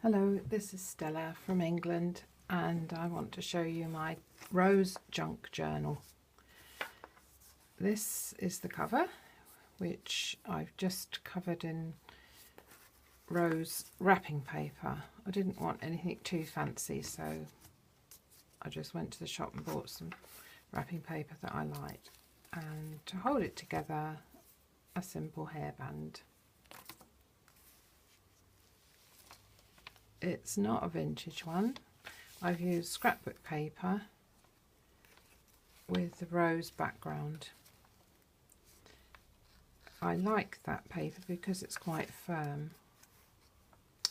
Hello, this is Stella from England and I want to show you my rose junk journal. This is the cover, which I've just covered in rose wrapping paper. I didn't want anything too fancy, so I just went to the shop and bought some wrapping paper that I liked, and to hold it together, a simple hairband. It's not a vintage one. I've used scrapbook paper with the rose background. I like that paper because it's quite firm,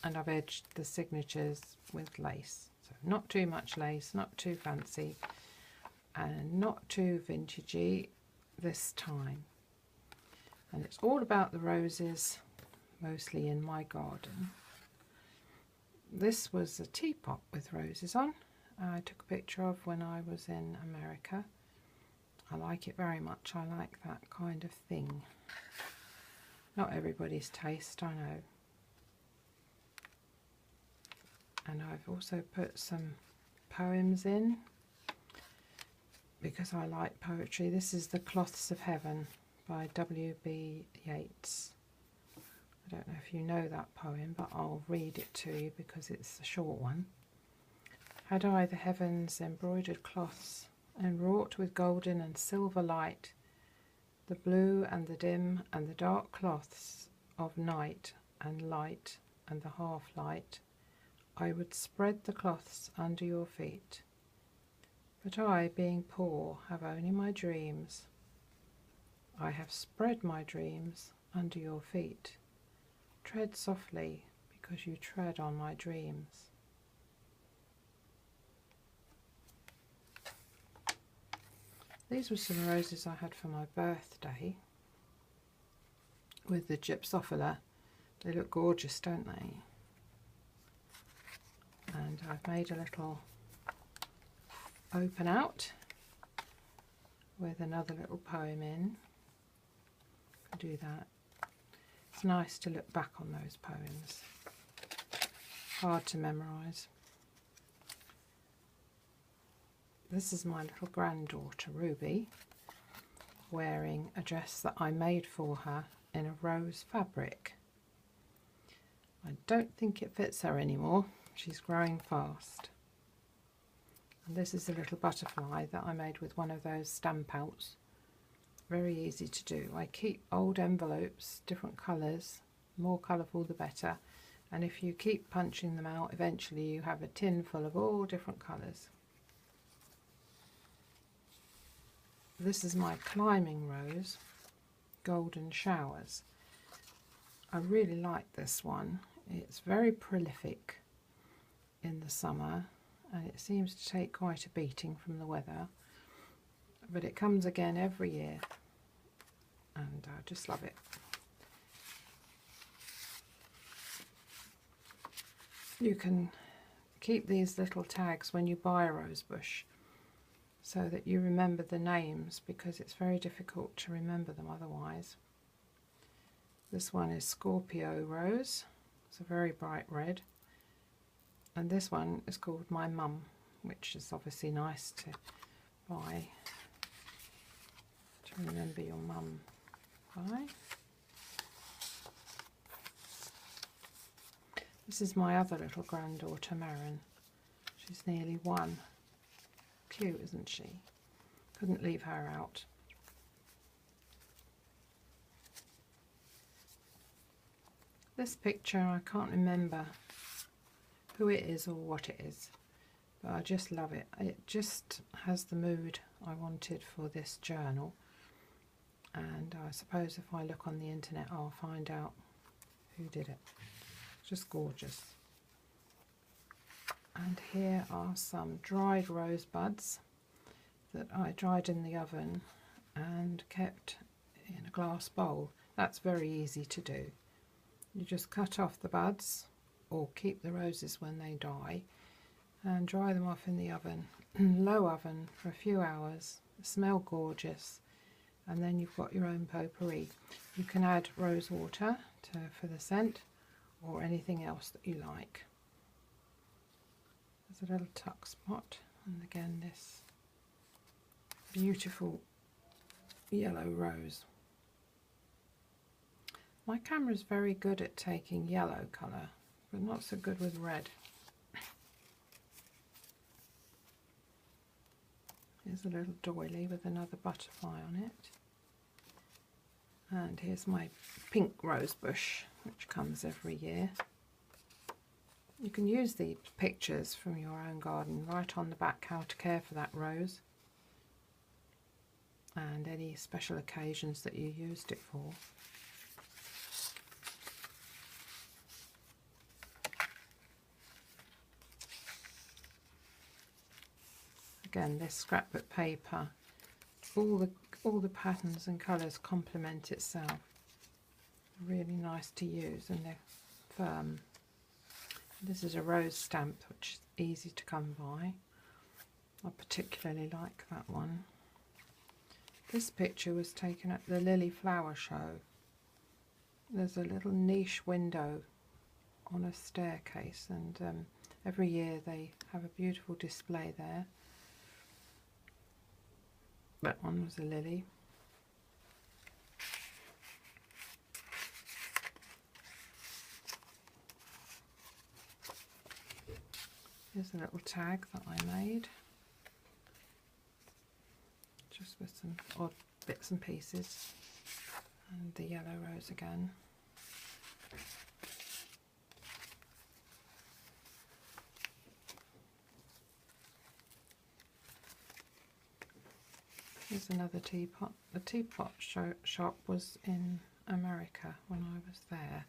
and I've edged the signatures with lace. So not too much lace, not too fancy, and not too vintagey this time. And it's all about the roses, mostly in my garden. This was a teapot with roses on. I took a picture of when I was in America. I like it very much. I like that kind of thing. Not everybody's taste, I know. And I've also put some poems in because I like poetry. This is The Cloths of Heaven by W.B. Yeats. I don't know if you know that poem, but I'll read it to you because it's a short one. Had I the heavens embroidered cloths, enwrought with golden and silver light, the blue and the dim and the dark cloths of night and light and the half-light, I would spread the cloths under your feet. But I, being poor, have only my dreams. I have spread my dreams under your feet. Tread softly, because you tread on my dreams. These were some roses I had for my birthday with the Gypsophila. They look gorgeous, don't they? And I've made a little open out with another little poem in. I'll do that. It's nice to look back on those poems. Hard to memorise. This is my little granddaughter Ruby wearing a dress that I made for her in a rose fabric. I don't think it fits her anymore. She's growing fast. And this is a little butterfly that I made with one of those stamp outs. Very easy to do. I keep old envelopes, different colours, more colourful the better, and if you keep punching them out, eventually you have a tin full of all different colours. This is my climbing rose, Golden Showers. I really like this one. It's very prolific in the summer and it seems to take quite a beating from the weather, but it comes again every year and I just love it. You can keep these little tags when you buy a rose bush so that you remember the names, because it's very difficult to remember them otherwise. This one is Scorpio Rose. It's a very bright red. And this one is called My Mum, which is obviously nice to buy to remember your mum by. This is my other little granddaughter, Marin. She's nearly 1. Cute, isn't she? Couldn't leave her out. This picture, I can't remember who it is or what it is, but I just love it. It just has the mood I wanted for this journal, and I suppose if I look on the internet I'll find out who did it. Just gorgeous. And here are some dried rose buds that I dried in the oven and kept in a glass bowl. That's very easy to do. You just cut off the buds, or keep the roses when they die, and dry them off in the oven, low oven for a few hours. They smell gorgeous, and then you've got your own potpourri. You can add rose water for the scent, or anything else that you like. There's a little tuck spot, and again this beautiful yellow rose. My camera is very good at taking yellow colour, but not so good with red. Here's a little doily with another butterfly on it. And here's my pink rose bush, which comes every year. You can use the pictures from your own garden right on the back, how to care for that rose, and any special occasions that you used it for. Again, this scrapbook paper, all the patterns and colours complement itself. Really nice to use, and they're firm. This is a rose stamp, which is easy to come by. I particularly like that one. This picture was taken at the Lily Flower Show. There's a little niche window on a staircase, and every year they have a beautiful display there. That one was a lily. Here's a little tag that I made, just with some odd bits and pieces, and the yellow rose again. Here's another teapot. The teapot shop was in America when I was there,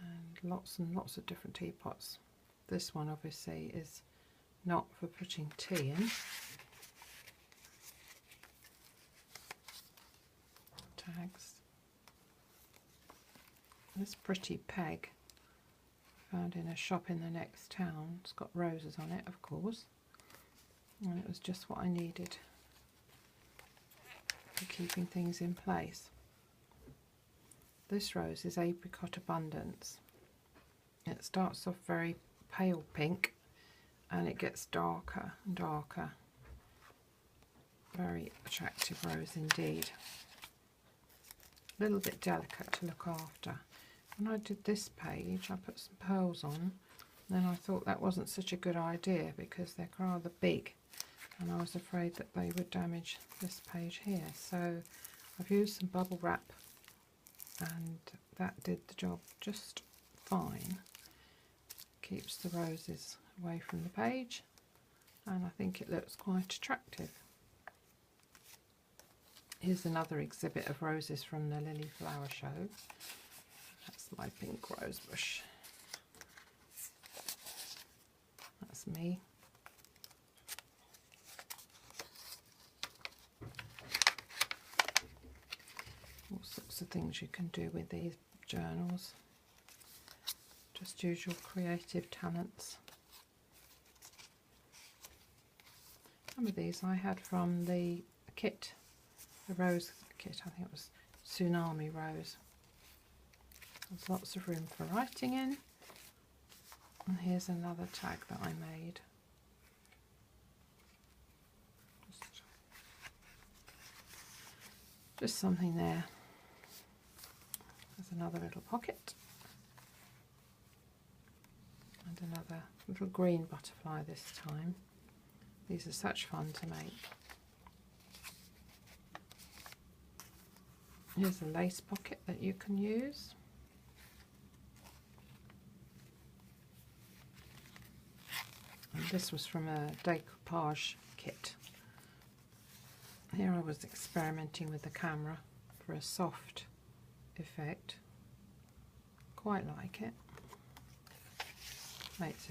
and lots of different teapots. This one obviously is not for putting tea in. Tags. This pretty peg found in a shop in the next town. It's got roses on it, of course, and it was just what I needed for keeping things in place. This rose is Apricot Abundance. It starts off very pale pink and it gets darker and darker. Very attractive rose indeed. A little bit delicate to look after. When I did this page, I put some pearls on, and then I thought that wasn't such a good idea because they're rather big, and I was afraid that they would damage this page here. So I've used some bubble wrap, and that did the job just fine. Keeps the roses away from the page, and I think it looks quite attractive. Here's another exhibit of roses from the Lily Flower Show. That's my pink rose bush. That's me. All sorts of things you can do with these journals. Just use your creative talents. Some of these I had from the kit, the rose kit. I think it was Tsunami Rose. There's lots of room for writing in. And here's another tag that I made. Just something there. There's another little pocket. And another little green butterfly this time. These are such fun to make. Here's a lace pocket that you can use. And this was from a decoupage kit. Here I was experimenting with the camera for a soft effect. Quite like it. Makes